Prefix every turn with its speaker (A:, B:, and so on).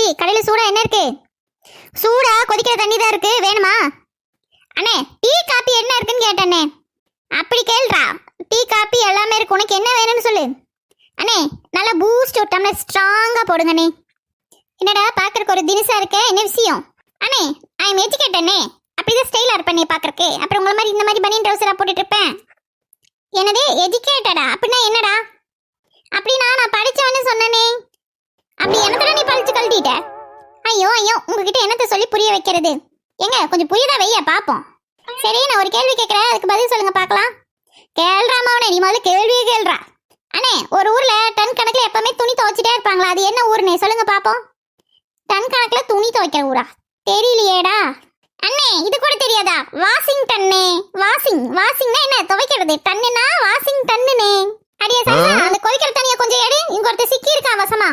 A: தம்பி, கடையில சூடா என்ன இருக்கு? சூடா கொதிக்கிற தண்ணி தான் இருக்கு, வேணுமா? அண்ணே, டீ காபி என்ன இருக்குன்னு கேட்டேனே. அப்படி கேள்றா, டீ காபி எல்லாமே இருக்கு, உனக்கு என்ன வேணும்னு சொல்லு. அண்ணே, நல்லா பூஸ்ட் ஒரு டம்ளர் ஸ்ட்ராங்கா போடுங்கண்ணே. என்னடா பாக்குறதுக்கு ஒரு தினசா இருக்க, என்ன விஷயம்? அண்ணே, ஐ எம் எஜுகேட்டனே, அப்படிதான் ஸ்டைலா இருப்பேனே பாக்குறக்கு. அப்புறம் உங்களை மாதிரி இந்த மாதிரி பனியன் ட்ரவுசரா போட்டுட்டு இருப்பேன். என்னது எஜுகேட்டடா? அப்படின்னா என்னடா? அப்படின்னா நான் படிச்சவன்னு சொன்னனே. அப்படி என்னத்துல நீ பழிச்சு கழட்டிட்ட? ஐயோ ஐயோ, உங்ககிட்ட என்னத்த சொல்லி புரிய வைக்கிறது? எங்க கொஞ்சம் புரியதா வைய பாப்போம். சரி, நான் ஒரு கேள்வி கேட்கறேன், அதுக்கு பதில் சொல்லுங்க பார்க்கலாம். கேள்றாமாவனே, நீ முதல்ல கேள்வியே கேள்றா. அண்ணே, ஒரு ஊர்ல டன் கணக்குல எப்பவுமே துணி துவைச்சிட்டே இருப்பாங்களா, அது என்ன ஊர்னே சொல்லுங்க பாப்போம். டன் கணக்குல துணி துவைக்கிற ஊரா? தெரியலையேடா. அண்ணே, இது கூட தெரியாதா? வாஷிங்டன்னே. வாஷிங்னா என்ன? துவைக்கிறது. டன்னுனா வாஷிங் டன்னுனே. அடியே சாசா, அந்த கொதிக்கிற தண்ணியை கொஞ்சம் எடு, இங்க ஒருத்தர் சிக்கி இருக்கா வசமா.